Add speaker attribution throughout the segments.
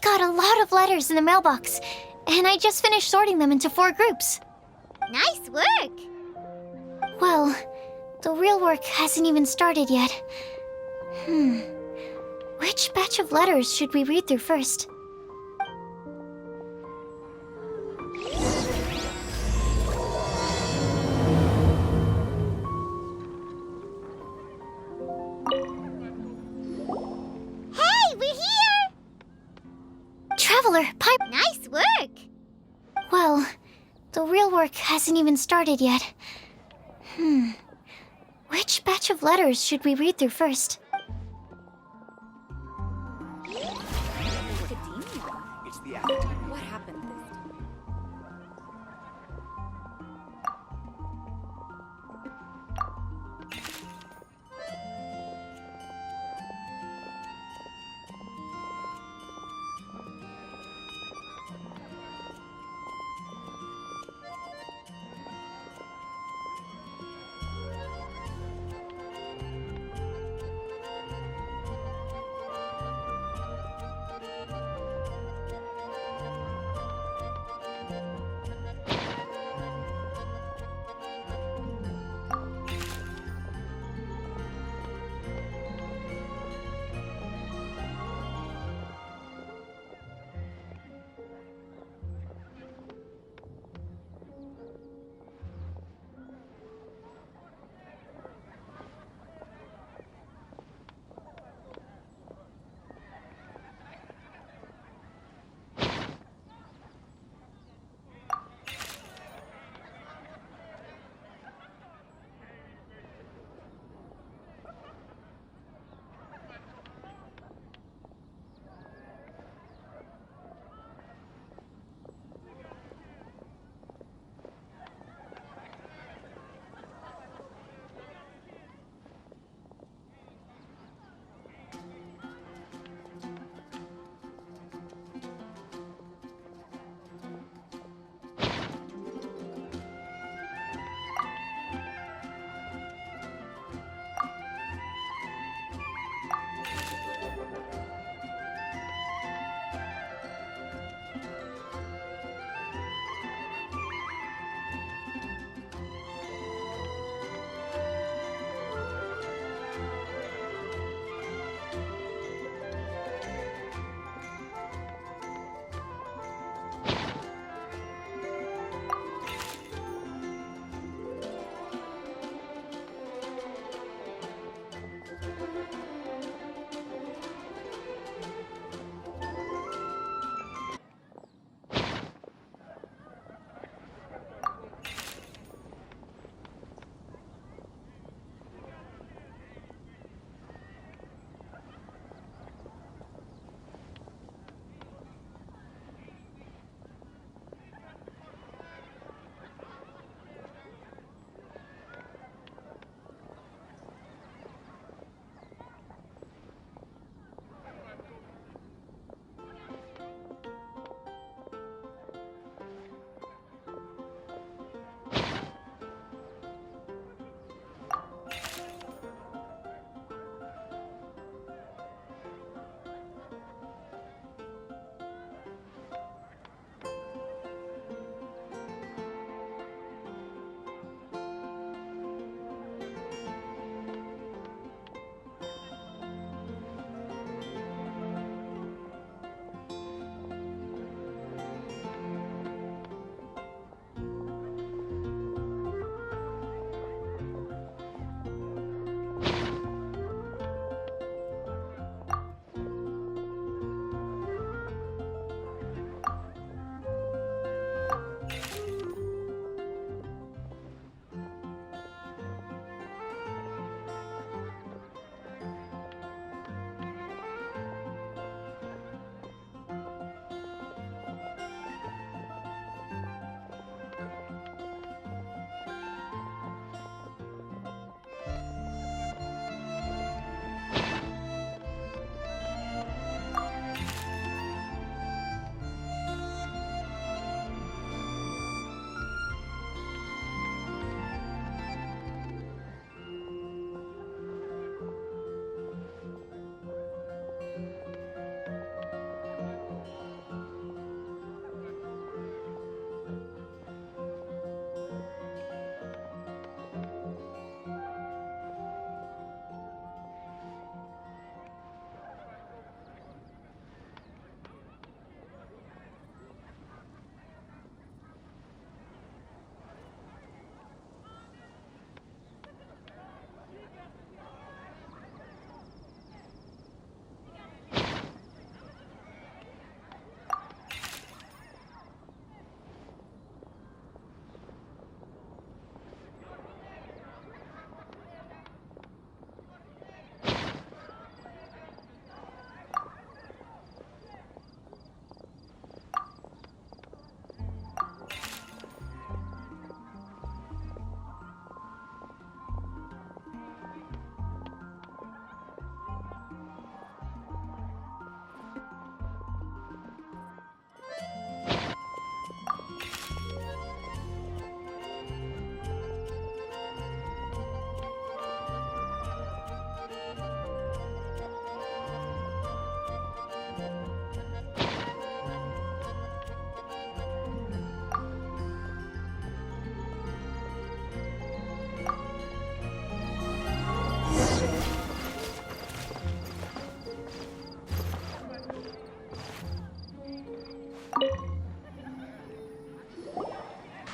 Speaker 1: got a lot of letters in the mailbox, and I just finished sorting them into 4 groups.
Speaker 2: Nice work!
Speaker 1: Well, the real work hasn't even started yet. Which batch of letters should we read through first?
Speaker 2: Hey, we're here!
Speaker 1: Traveler, Pipe.
Speaker 2: Nice work!
Speaker 1: Well, the real work hasn't even started yet. Which batch of letters should we read through first?
Speaker 3: It's the
Speaker 4: What happened this time?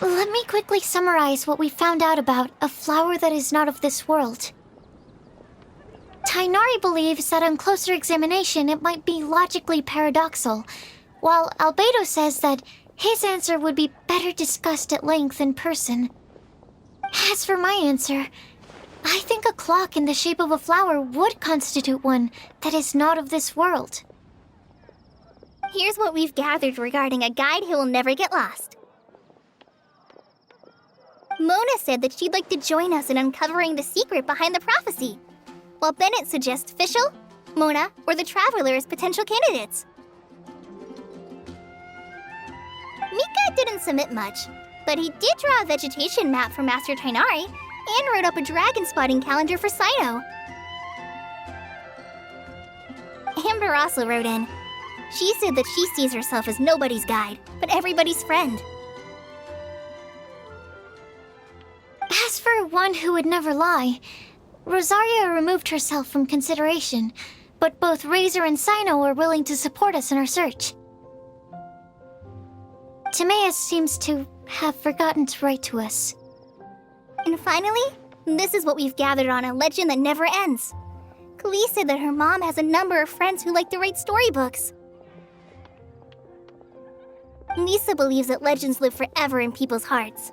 Speaker 1: Let me quickly summarize what we found out about a flower that is not of this world. Tainari believes that on closer examination it might be logically paradoxal, while Albedo says that his answer would be better discussed at length in person. As for my answer, I think a clock in the shape of a flower would constitute one that is not of this world.
Speaker 2: Here's what we've gathered regarding a guide who will never get lost. Mona said that she'd like to join us in uncovering the secret behind the prophecy, while Bennett suggests Fischl, Mona, or the Traveler as potential candidates. Mika didn't submit much, but he did draw a vegetation map for Master Tainari and wrote up a dragon spotting calendar for Saito. Amber also wrote in. She said that she sees herself as nobody's guide, but everybody's friend.
Speaker 1: As for one who would never lie, Rosaria removed herself from consideration, but both Razor and Sino are willing to support us in our search. Timaeus seems to have forgotten to write to us.
Speaker 2: And finally, this is what we've gathered on a legend that never ends. Klee said that her mom has a number of friends who like to write storybooks. Lisa believes that legends live forever in people's hearts.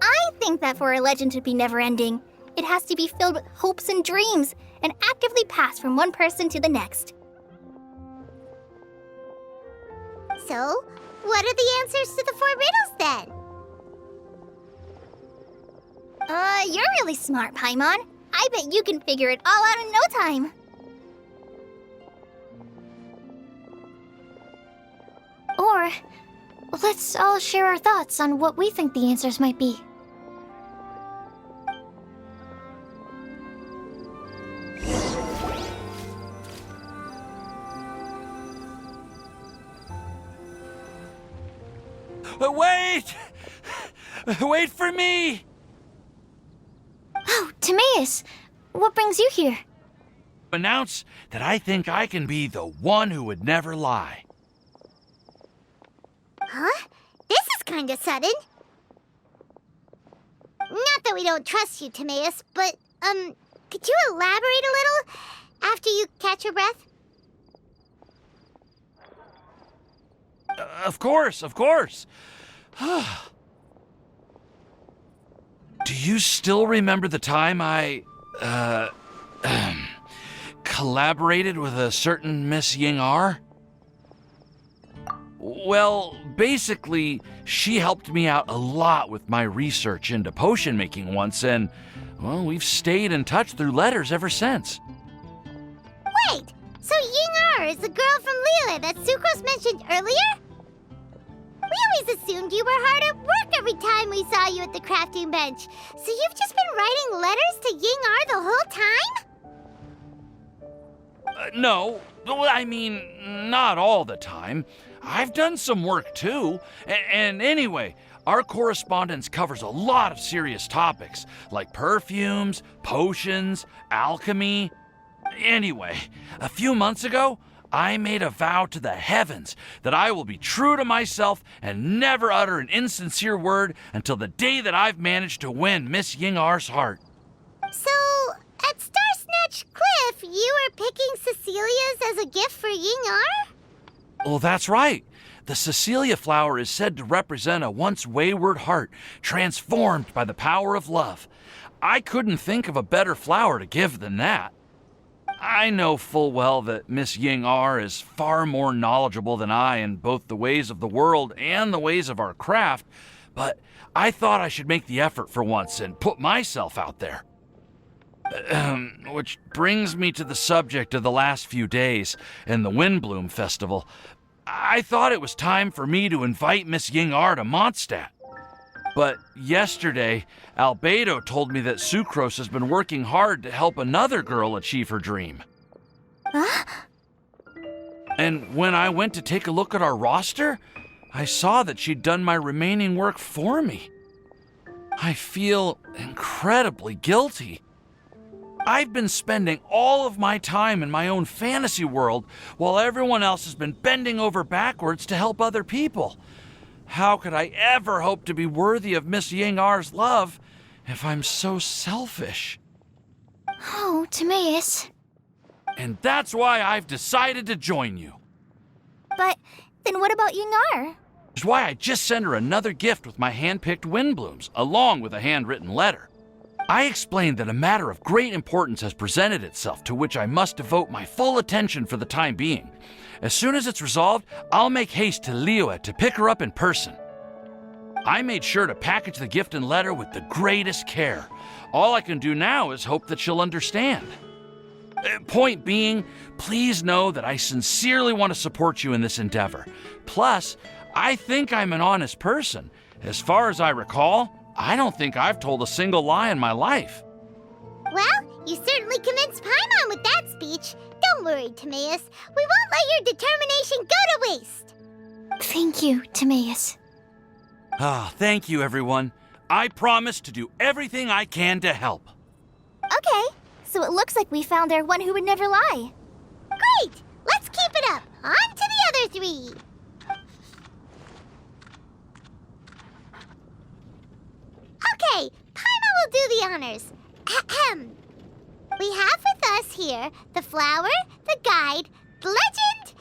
Speaker 2: I think that for a legend to be never-ending, it has to be filled with hopes and dreams and actively passed from one person to the next. So, what are the answers to the 4 riddles then? You're really smart, Paimon. I bet you can figure it all out in no time.
Speaker 1: Or, let's all share our thoughts on what we think the answers might be.
Speaker 3: Wait! Wait for me!
Speaker 1: Oh, Timaeus! What brings you here?
Speaker 3: Announce that I think I can be the one who would never lie.
Speaker 2: Huh? This is kinda sudden. Not that we don't trust you, Timaeus, but, could you elaborate a little after you catch your breath?
Speaker 3: Of course. Do you still remember the time I, collaborated with a certain Miss Ying-ar? Well, basically, she helped me out a lot with my research into potion making once, and, well, we've stayed in touch through letters ever since.
Speaker 2: Wait, so Ying-ar is the girl from Liyue that Sucrose mentioned earlier? We always assumed you were hard at work every time we saw you at the crafting bench. So you've just been writing letters to Ying-ar the whole time?
Speaker 3: No, I mean, not all the time. I've done some work too. And anyway, our correspondence covers a lot of serious topics, like perfumes, potions, alchemy. Anyway, a few months ago, I made a vow to the heavens that I will be true to myself and never utter an insincere word until the day that I've managed to win Miss Ying-ar's heart.
Speaker 2: So, at Star Snatch Cliff, you were picking Cecilia's as a gift for Ying-ar?
Speaker 3: Well, that's right. The Cecilia flower is said to represent a once wayward heart transformed by the power of love. I couldn't think of a better flower to give than that. I know full well that Miss Ying-ar is far more knowledgeable than I in both the ways of the world and the ways of our craft, but I thought I should make the effort for once and put myself out there. Which brings me to the subject of the last few days and the Windblume Festival. I thought it was time for me to invite Miss Ying-ar to Mondstadt. But yesterday, Albedo told me that Sucrose has been working hard to help another girl achieve her dream.
Speaker 2: Huh?
Speaker 3: And when I went to take a look at our roster, I saw that she'd done my remaining work for me. I feel incredibly guilty. I've been spending all of my time in my own fantasy world while everyone else has been bending over backwards to help other people. How could I ever hope to be worthy of Miss Ying-Ar's love if I'm so selfish?
Speaker 1: Oh, Timaeus.
Speaker 3: And that's why I've decided to join you.
Speaker 2: But then what about Ying-Ar?
Speaker 3: Which is why I just sent her another gift with my hand-picked Windblooms, along with a handwritten letter. I explained that a matter of great importance has presented itself to which I must devote my full attention for the time being. As soon as it's resolved, I'll make haste to Liyue to pick her up in person. I made sure to package the gift and letter with the greatest care. All I can do now is hope that she'll understand. Point being, please know that I sincerely want to support you in this endeavor. Plus, I think I'm an honest person. As far as I recall, I don't think I've told a single lie in my life.
Speaker 2: Well, you certainly convinced Paimon with that speech. Don't worry, Timaeus. We won't let your determination go to waste.
Speaker 1: Thank you, Timaeus.
Speaker 3: Thank you, everyone. I promise to do everything I can to help.
Speaker 2: Okay, so it looks like we found our one who would never lie. Great! Let's keep it up. On to the other three. Okay, Paimon will do the honors. Ahem. We have with us here the flower, the guide, the legend,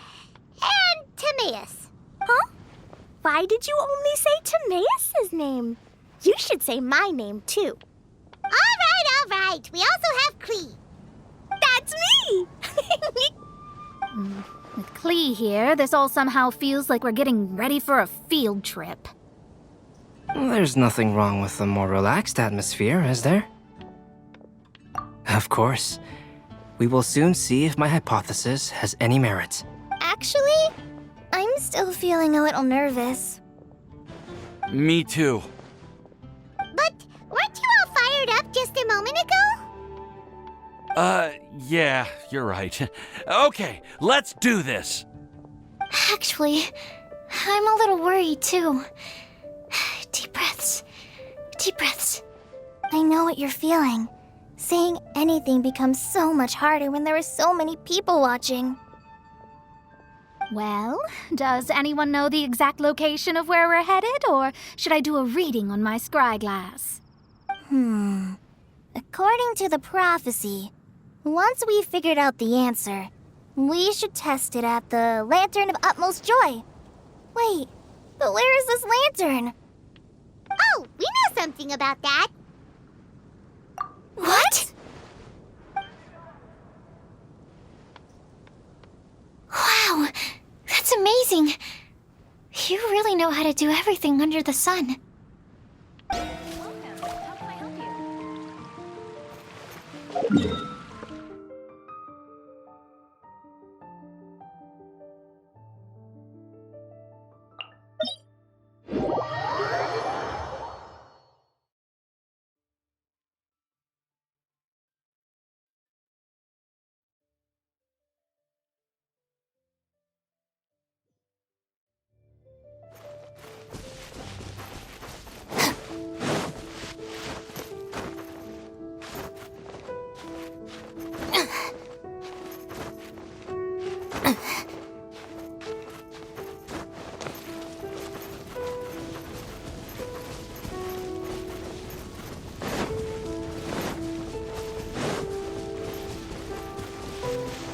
Speaker 2: and Timaeus. Huh? Why did you only say Timaeus' name? You should say my name, too. All right. We also have Klee. That's me!
Speaker 5: With Klee here, this all somehow feels like we're getting ready for a field trip.
Speaker 6: There's nothing wrong with a more relaxed atmosphere, is there? Of course. We will soon see if my hypothesis has any merit.
Speaker 2: Actually, I'm still feeling a little nervous.
Speaker 3: Me too.
Speaker 2: But weren't you all fired up just a moment ago?
Speaker 3: Yeah, you're right. Okay, let's do this.
Speaker 1: Actually, I'm a little worried too. Deep breaths. Deep breaths.
Speaker 2: I know what you're feeling. Saying anything becomes so much harder when there are so many people watching.
Speaker 5: Well, does anyone know the exact location of where we're headed, or should I do a reading on my scry glass?
Speaker 2: According to the prophecy, once we've figured out the answer, we should test it at the Lantern of Utmost Joy. Wait, but where is this lantern? Oh, we know something about that.
Speaker 1: What? Wow, that's amazing. You really know how to do everything under the sun.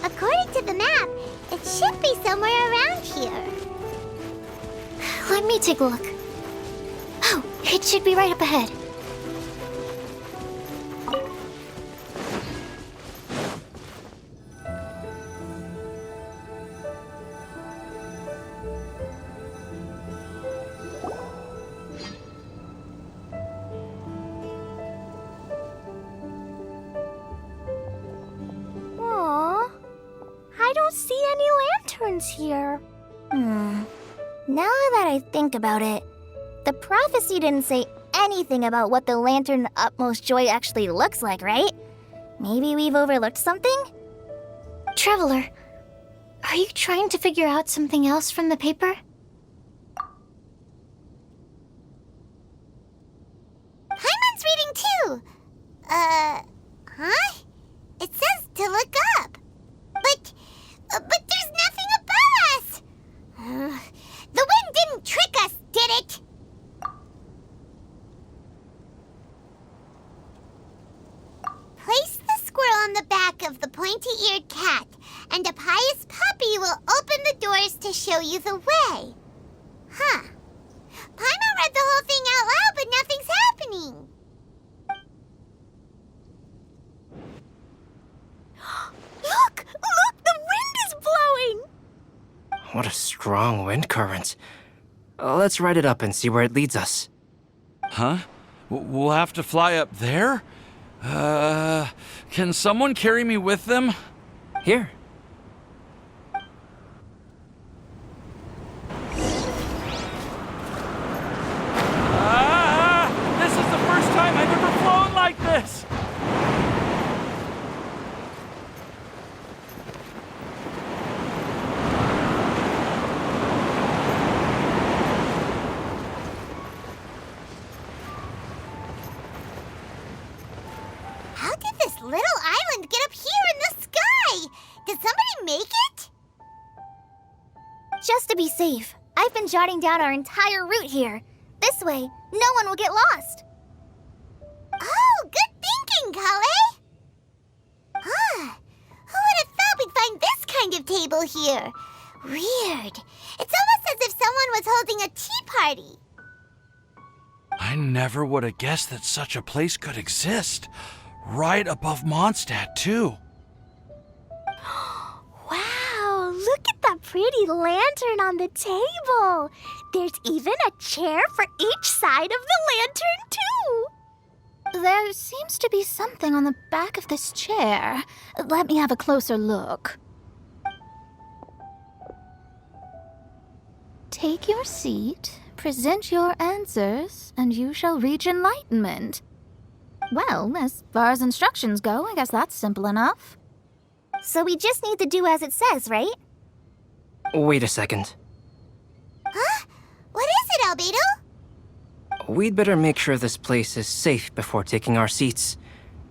Speaker 2: According to the map, it should be somewhere around here.
Speaker 1: Let me take a look. Oh, it should be right up ahead.
Speaker 2: Aww, I don't see any lanterns here. Now that I think about it, the prophecy didn't say anything about what the Lantern of Utmost Joy actually looks like, right? Maybe we've overlooked something?
Speaker 1: Traveler, are you trying to figure out something else from the paper?
Speaker 2: Paimon's reading too! Huh? to look up. But there's nothing above us. The wind didn't trick us, did it? Place the squirrel on the back of the pointy-eared cat, and a pious puppy will open the doors to show you the way. Huh. Paimon read the whole thing out loud, but nothing's happening.
Speaker 7: Look! Look! The wind is blowing!
Speaker 6: What a strong wind current. Let's ride it up and see where it leads us.
Speaker 3: Huh? We'll have to fly up there? Can someone carry me with them?
Speaker 6: Here.
Speaker 3: This is the first time I've ever flown like this!
Speaker 2: How did this little island get up here in the sky? Did somebody make it?
Speaker 7: Just to be safe, I've been jotting down our entire route here. This way, no one will get lost.
Speaker 2: Oh, good thinking, Kale. Who would have thought we'd find this kind of table here? Weird. It's almost as if someone was holding a tea party.
Speaker 3: I never would have guessed that such a place could exist. Right above Mondstadt, too.
Speaker 7: Wow, look at that pretty lantern on the table. There's even a chair for each side of the lantern, too.
Speaker 5: There seems to be something on the back of this chair. Let me have a closer look. Take your seat, present your answers, and you shall reach enlightenment. Well, as far as instructions go, I guess that's simple enough.
Speaker 7: So we just need to do as it says, right?
Speaker 6: Wait a second.
Speaker 2: Huh? What is it, Albedo?
Speaker 6: We'd better make sure this place is safe before taking our seats.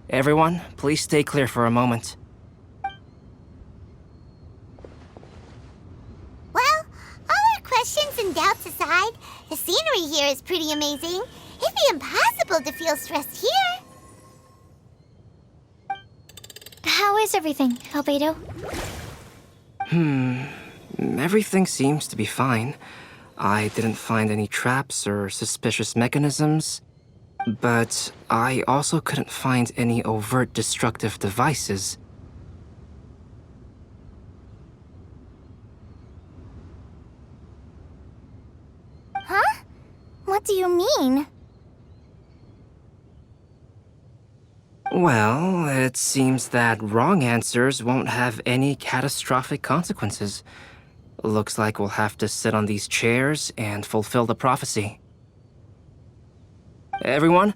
Speaker 6: Everyone, please stay clear for a moment.
Speaker 2: Well, all our questions and doubts aside, the scenery here is pretty amazing. It'd be impossible to feel stressed here.
Speaker 1: How is everything, Albedo?
Speaker 6: Everything seems to be fine. I didn't find any traps or suspicious mechanisms, but I also couldn't find any overt destructive devices.
Speaker 7: Huh? What do you mean?
Speaker 6: Well, it seems that wrong answers won't have any catastrophic consequences. Looks like we'll have to sit on these chairs and fulfill the prophecy. Everyone,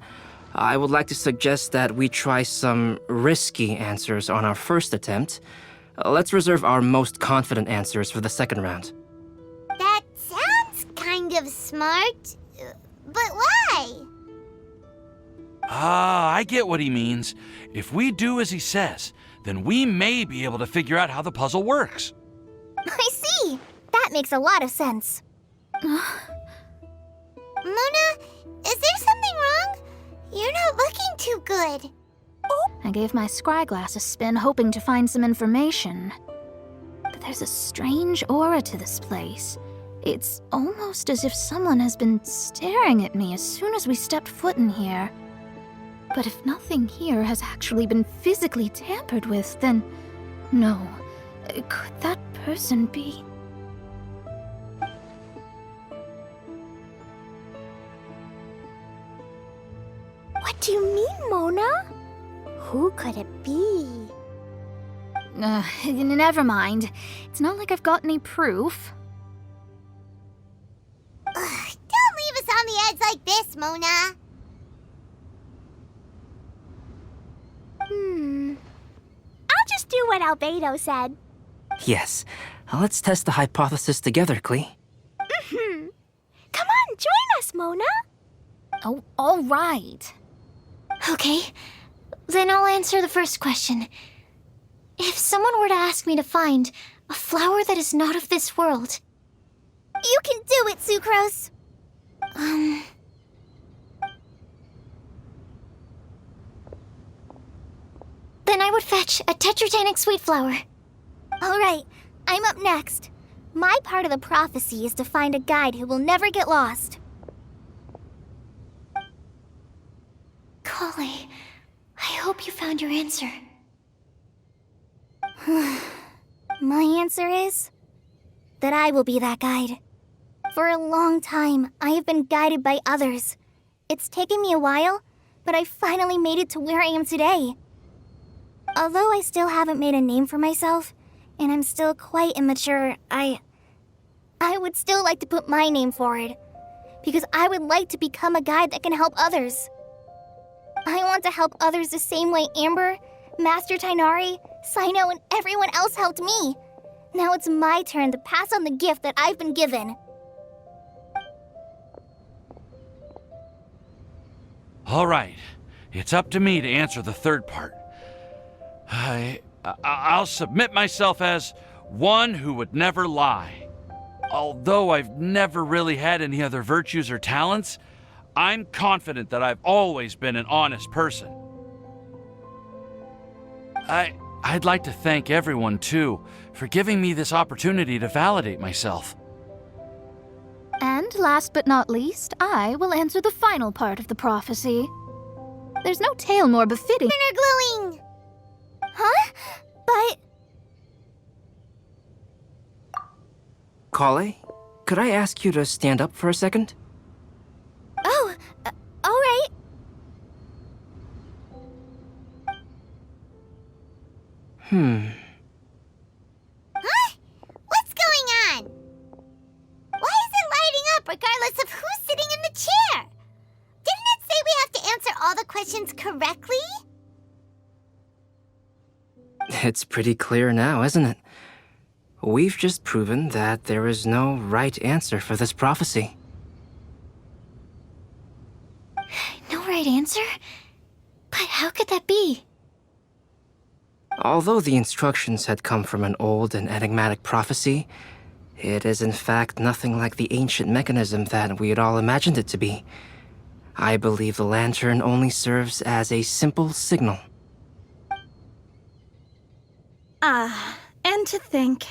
Speaker 6: I would like to suggest that we try some risky answers on our first attempt. Let's reserve our most confident answers for the second round.
Speaker 2: That sounds kind of smart. But why?
Speaker 3: I get what he means. If we do as he says, then we may be able to figure out how the puzzle works.
Speaker 7: I see. That makes a lot of sense.
Speaker 2: Mona, is there something wrong? You're not looking too good.
Speaker 5: I gave my scryglass a spin, hoping to find some information. But there's a strange aura to this place. It's almost as if someone has been staring at me as soon as we stepped foot in here. But if nothing here has actually been physically tampered with, then no. Could that person be?
Speaker 7: What do you mean, Mona? Who could it be?
Speaker 5: Never mind. It's not like I've got any proof.
Speaker 2: Don't leave us on the edge like this, Mona.
Speaker 7: I'll just do what Albedo said.
Speaker 6: Yes, let's test the hypothesis together, Klee.
Speaker 7: Come on, join us, Mona.
Speaker 5: Oh, all right.
Speaker 1: Okay, then I'll answer the first question. If someone were to ask me to find a flower that is not of this world,
Speaker 2: You can do it, Sucrose!
Speaker 1: then I would fetch a tetratanic sweet flower.
Speaker 2: Alright, I'm up next. My part of the prophecy is to find a guide who will never get lost.
Speaker 1: Kali, I hope you found your answer.
Speaker 2: My answer is that I will be that guide. For a long time, I have been guided by others. It's taken me a while, but I finally made it to where I am today. Although I still haven't made a name for myself, and I'm still quite immature, I would still like to put my name forward, because I would like to become a guide that can help others. I want to help others the same way Amber, Master Tainari, Sino, and everyone else helped me. Now it's my turn to pass on the gift that I've been given.
Speaker 3: All right, it's up to me to answer the third part. I'll submit myself as one who would never lie. Although I've never really had any other virtues or talents, I'm confident that I've always been an honest person. I'd like to thank everyone, too, for giving me this opportunity to validate myself.
Speaker 5: And last but not least, I will answer the final part of the prophecy. There's no tale more befitting.
Speaker 2: Inner glowing! Huh? But...
Speaker 6: Kale, could I ask you to stand up for a second?
Speaker 2: Oh, alright. Huh? What's going on? Why is it lighting up regardless of who's sitting in the chair? Didn't it say we have to answer all the questions correctly?
Speaker 6: It's pretty clear now, isn't it? We've just proven that there is no right answer for this prophecy.
Speaker 1: No right answer? But how could that be?
Speaker 6: Although the instructions had come from an old and enigmatic prophecy, it is in fact nothing like the ancient mechanism that we had all imagined it to be. I believe the lantern only serves as a simple signal.
Speaker 4: And to think,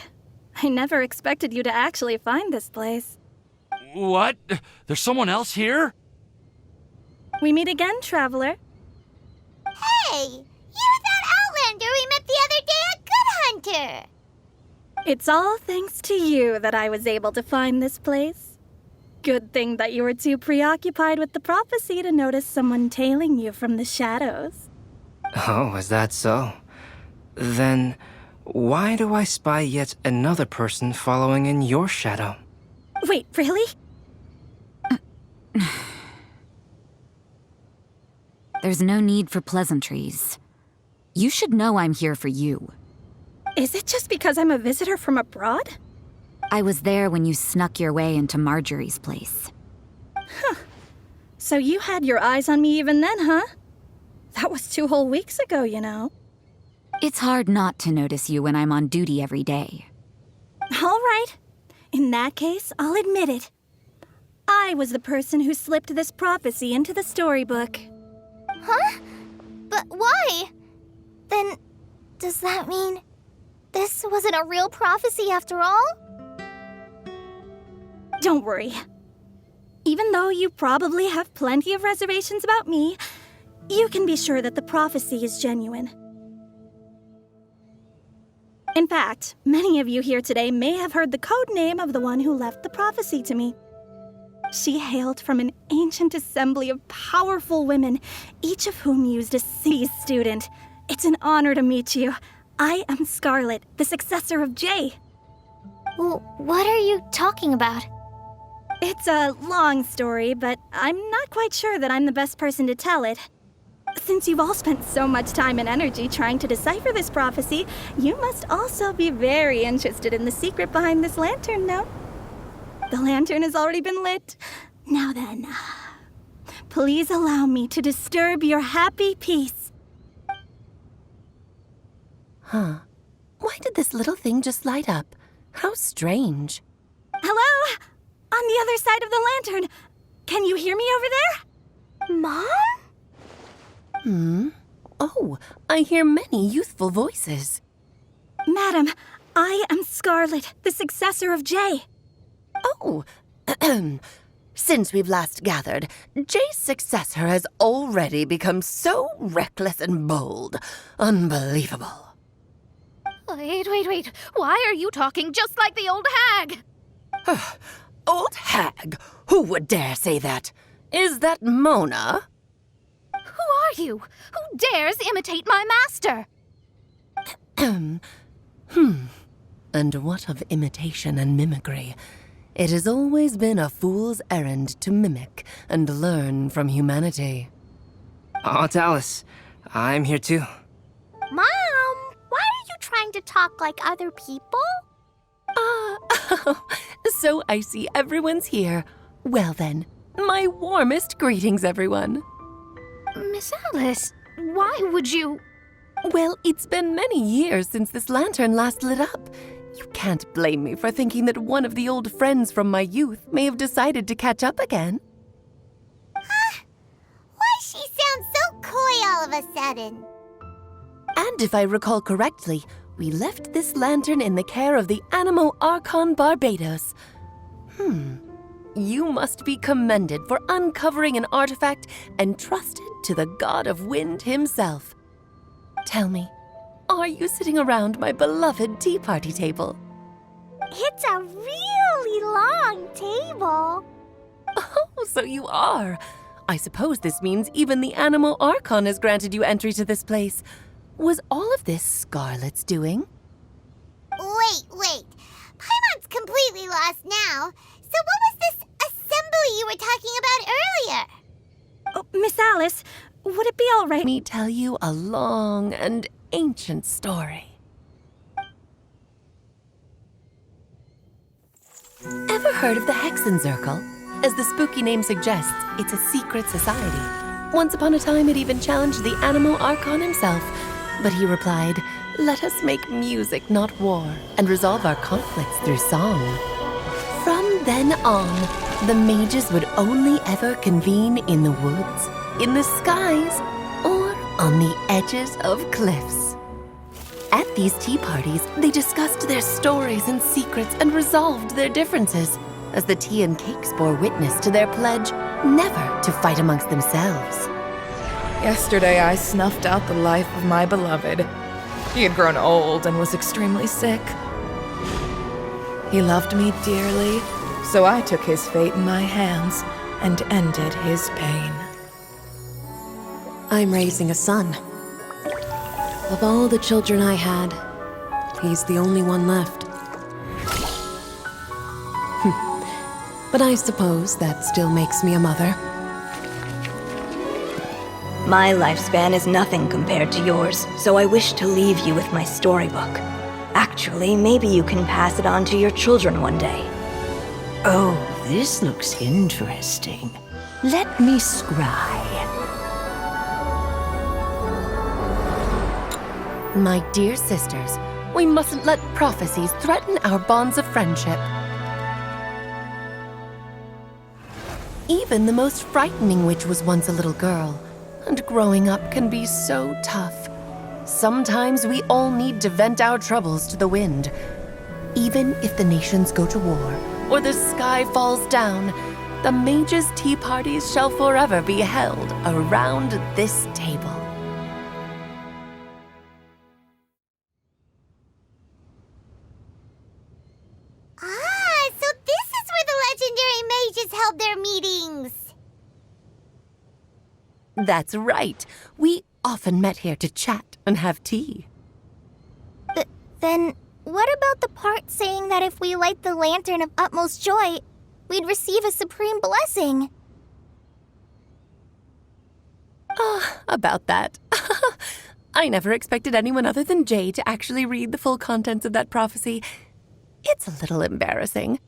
Speaker 4: I never expected you to actually find this place.
Speaker 3: What? There's someone else here?
Speaker 4: We meet again, traveler.
Speaker 2: Hey! You're that Outlander we met the other day at Good Hunter!
Speaker 4: It's all thanks to you that I was able to find this place. Good thing that you were too preoccupied with the prophecy to notice someone tailing you from the shadows.
Speaker 6: Oh, is that so? Then, why do I spy yet another person following in your shadow?
Speaker 4: Wait, really?
Speaker 8: There's no need for pleasantries. You should know I'm here for you.
Speaker 4: Is it just because I'm a visitor from abroad?
Speaker 8: I was there when you snuck your way into Marjorie's place.
Speaker 4: So you had your eyes on me even then, huh? That was 2 whole weeks ago, you know.
Speaker 8: It's hard not to notice you when I'm on duty every day.
Speaker 4: All right. In that case, I'll admit it. I was the person who slipped this prophecy into the storybook.
Speaker 2: Huh? But why? Then, does that mean this wasn't a real prophecy after all?
Speaker 4: Don't worry. Even though you probably have plenty of reservations about me, you can be sure that the prophecy is genuine. In fact, many of you here today may have heard the code name of the one who left the prophecy to me. She hailed from an ancient assembly of powerful women, each of whom used a C student. It's an honor to meet you. I am Scarlet, the successor of Jay.
Speaker 1: Well, what are you talking about?
Speaker 4: It's a long story, but I'm not quite sure that I'm the best person to tell it. Since you've all spent so much time and energy trying to decipher this prophecy, you must also be very interested in the secret behind this lantern, no? The lantern has already been lit. Now then, please allow me to disturb your happy peace.
Speaker 9: Huh. Why did this little thing just light up? How strange.
Speaker 4: Hello? On the other side of the lantern. Can you hear me over there?
Speaker 7: Mom?
Speaker 9: Oh, I hear many youthful voices.
Speaker 4: Madam, I am Scarlet, the successor of Jay.
Speaker 9: Oh, since we've last gathered, Jay's successor has already become so reckless and bold. Unbelievable.
Speaker 10: Wait. Why are you talking just like the old hag?
Speaker 9: Old hag? Who would dare say that? Is that Mona?
Speaker 10: Who are you? Who dares imitate my master?
Speaker 9: And what of imitation and mimicry? It has always been a fool's errand to mimic and learn from humanity.
Speaker 6: Oh, it's Alice. I'm here too.
Speaker 7: Mom, why are you trying to talk like other people?
Speaker 9: So I see everyone's here. Well then, my warmest greetings, everyone.
Speaker 10: Miss Alice, why would you...
Speaker 9: Well, it's been many years since this lantern last lit up. You can't blame me for thinking that one of the old friends from my youth may have decided to catch up again.
Speaker 2: Why she sounds so coy all of a sudden?
Speaker 9: And if I recall correctly, we left this lantern in the care of the Animo Archon Barbados. You must be commended for uncovering an artifact entrusted to the god of wind himself. Tell me, are you sitting around my beloved tea party table?
Speaker 7: It's a really long table.
Speaker 9: Oh, so you are. I suppose this means even the Animo Archon has granted you entry to this place. Was all of this Scarlet's doing?
Speaker 2: Wait. Paimon's completely lost now. So what was this assembly you were talking about earlier?
Speaker 4: Oh, Miss Alice, would it be all right?
Speaker 9: Let me tell you a long and ancient story. Ever heard of the Hexenzirkel? As the spooky name suggests, it's a secret society. Once upon a time, it even challenged the Animo Archon himself. But he replied, "Let us make music, not war, and resolve our conflicts through song." From then on, the mages would only ever convene in the woods, in the skies, or on the edges of cliffs. At these tea parties, they discussed their stories and secrets and resolved their differences, as the tea and cakes bore witness to their pledge never to fight amongst themselves.
Speaker 11: Yesterday I snuffed out the life of my beloved. He had grown old and was extremely sick. He loved me dearly, so I took his fate in my hands and ended his pain.
Speaker 9: I'm raising a son. Of all the children I had, he's the only one left. But I suppose that still makes me a mother.
Speaker 12: My lifespan is nothing compared to yours, so I wish to leave you with my storybook. Actually, maybe you can pass it on to your children one day.
Speaker 13: Oh, this looks interesting. Let me scry.
Speaker 9: My dear sisters, we mustn't let prophecies threaten our bonds of friendship. Even the most frightening witch was once a little girl, and growing up can be so tough. Sometimes we all need to vent our troubles to the wind. Even if the nations go to war, or the sky falls down, the mages' tea parties shall forever be held around this table.
Speaker 2: So this is where the legendary mages held their meetings.
Speaker 9: That's right. We often met here to chat and have tea.
Speaker 7: Then what about the part saying that if we light the lantern of utmost joy, we'd receive a supreme blessing?
Speaker 9: About that. I never expected anyone other than Jay to actually read the full contents of that prophecy. It's a little embarrassing.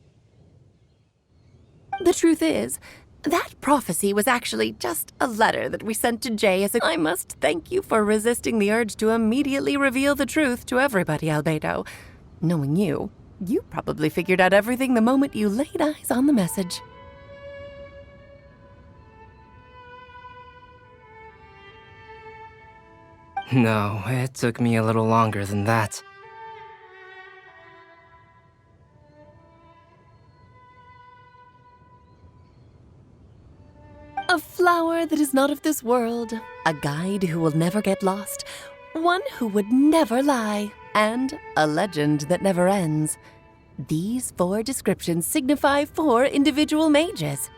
Speaker 9: The truth is, That prophecy was actually just a letter that we sent to Jay as a... I must thank you for resisting the urge to immediately reveal the truth to everybody, Albedo. Knowing you probably figured out everything the moment you laid eyes on the message.
Speaker 6: No, it took me a little longer than that.
Speaker 9: A flower that is not of this world, a guide who will never get lost, one who would never lie, and a legend that never ends. These 4 descriptions signify 4 individual mages.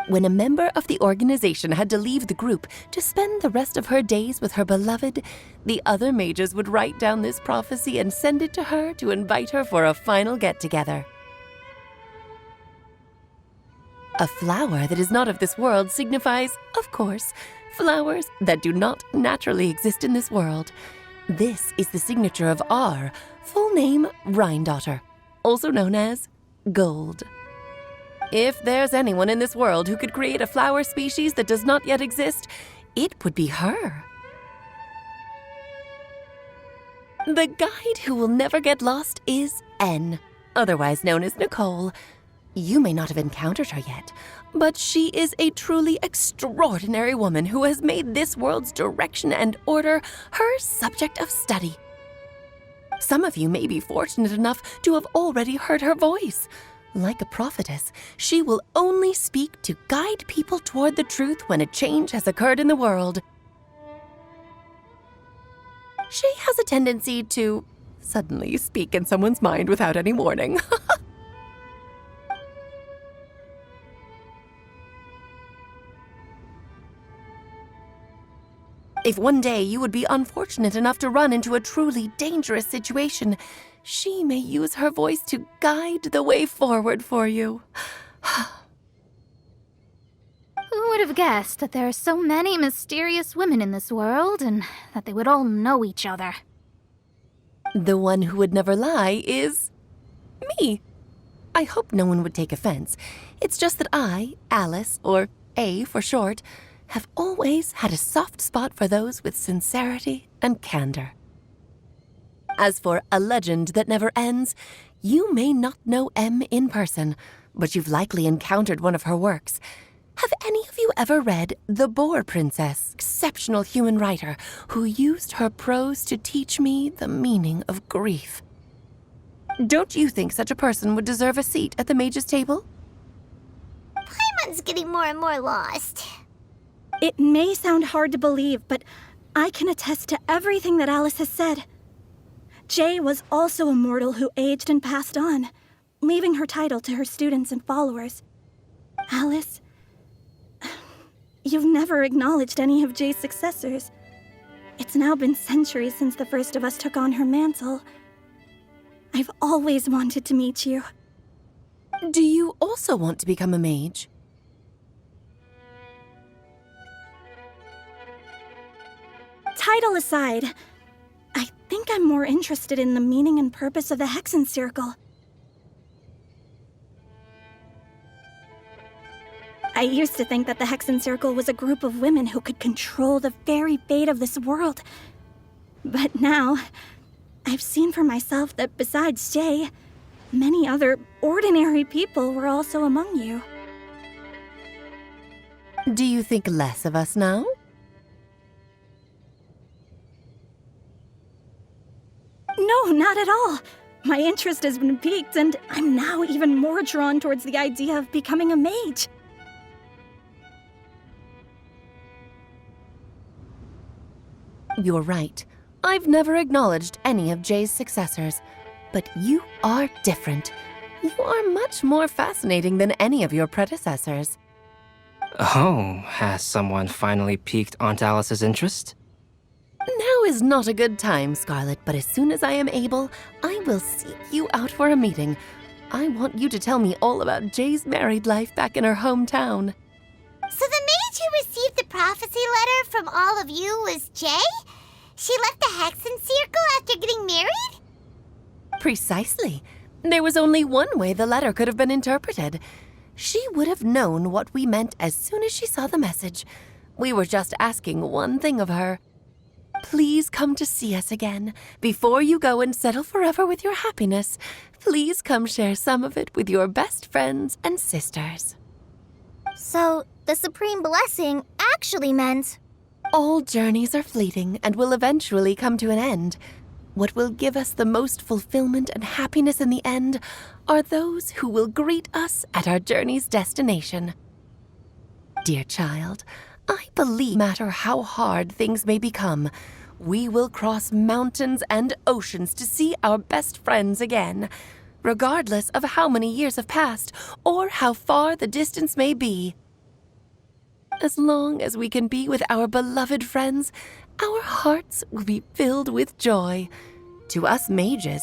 Speaker 9: When a member of the organization had to leave the group to spend the rest of her days with her beloved, the other mages would write down this prophecy and send it to her to invite her for a final get-together. A flower that is not of this world signifies, of course, flowers that do not naturally exist in this world. This is the signature of our full name, Rhine-daughter, also known as Gold. If there's anyone in this world who could create a flower species that does not yet exist, it would be her. The guide who will never get lost is N, otherwise known as Nicole. You may not have encountered her yet, but she is a truly extraordinary woman who has made this world's direction and order her subject of study. Some of you may be fortunate enough to have already heard her voice. Like a prophetess, she will only speak to guide people toward the truth when a change has occurred in the world. She has a tendency to suddenly speak in someone's mind without any warning. If one day you would be unfortunate enough to run into a truly dangerous situation, she may use her voice to guide the way forward for you.
Speaker 5: Who would have guessed that there are so many mysterious women in this world and that they would all know each other?
Speaker 9: The one who would never lie is me. I hope no one would take offense. It's just that I, Alice, or A for short, have always had a soft spot for those with sincerity and candor. As for a legend that never ends, you may not know M in person, but you've likely encountered one of her works. Have any of you ever read The Boar Princess, exceptional human writer who used her prose to teach me the meaning of grief? Don't you think such a person would deserve a seat at the mage's table?
Speaker 2: Paimon's getting more and more lost.
Speaker 4: It may sound hard to believe, but I can attest to everything that Alice has said. Jay was also a mortal who aged and passed on, leaving her title to her students and followers. Alice, you've never acknowledged any of Jay's successors. It's now been centuries since the first of us took on her mantle. I've always wanted to meet you.
Speaker 9: Do you also want to become a mage?
Speaker 4: Title aside, I think I'm more interested in the meaning and purpose of the Hexen Circle. I used to think that the Hexen Circle was a group of women who could control the very fate of this world. But now, I've seen for myself that besides Jay, many other ordinary people were also among you.
Speaker 9: Do you think less of us now?
Speaker 4: No, not at all. My interest has been piqued, and I'm now even more drawn towards the idea of becoming a mage.
Speaker 9: You're right. I've never acknowledged any of Jay's successors. But you are different. You are much more fascinating than any of your predecessors.
Speaker 6: Oh, has someone finally piqued Aunt Alice's interest?
Speaker 9: Now is not a good time, Scarlet, but as soon as I am able, I will seek you out for a meeting. I want you to tell me all about Jay's married life back in her hometown.
Speaker 2: So the mage who received the prophecy letter from all of you was Jay? She left the Hexen Circle after getting married?
Speaker 9: Precisely. There was only one way the letter could have been interpreted. She would have known what we meant as soon as she saw the message. We were just asking one thing of her. Please come to see us again. Before you go and settle forever with your happiness, please come share some of it with your best friends and sisters.
Speaker 2: So, the Supreme Blessing actually meant...
Speaker 9: All journeys are fleeting and will eventually come to an end. What will give us the most fulfillment and happiness in the end are those who will greet us at our journey's destination. Dear child, I believe no matter how hard things may become, we will cross mountains and oceans to see our best friends again, regardless of how many years have passed or how far the distance may be. As long as we can be with our beloved friends, our hearts will be filled with joy. To us mages,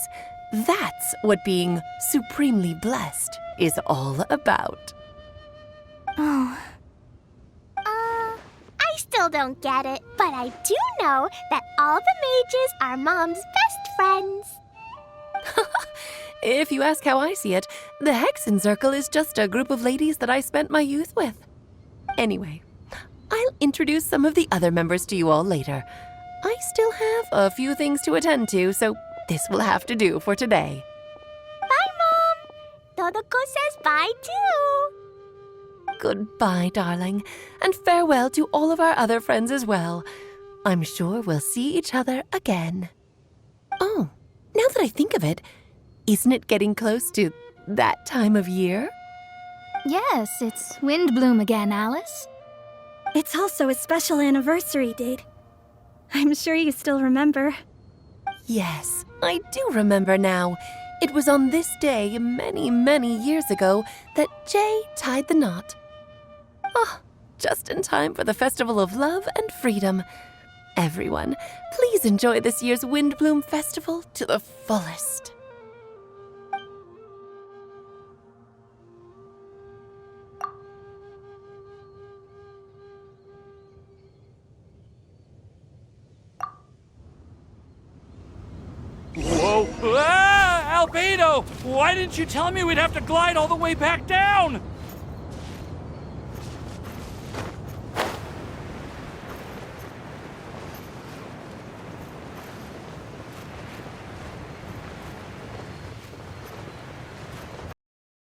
Speaker 9: that's what being supremely blessed is all about.
Speaker 7: Oh.
Speaker 2: I still don't get it, but I do know that all the mages are Mom's best friends.
Speaker 9: If you ask how I see it, the Hexen Circle is just a group of ladies that I spent my youth with. Anyway, I'll introduce some of the other members to you all later. I still have a few things to attend to, so this will have to do for today.
Speaker 2: Bye, Mom! Todoko says bye, too!
Speaker 9: Goodbye, darling, and farewell to all of our other friends as well. I'm sure we'll see each other again. Oh, now that I think of it, isn't it getting close to that time of year?
Speaker 5: Yes, it's Windblume again, Alice.
Speaker 4: It's also a special anniversary date. I'm sure you still remember.
Speaker 9: Yes, I do remember now. It was on this day many, many years ago that Jay tied the knot. Ah, just in time for the Festival of Love and Freedom. Everyone, please enjoy this year's Windblume Festival to the fullest.
Speaker 3: Whoa! Ah, Albedo! Why didn't you tell me we'd have to glide all the way back down?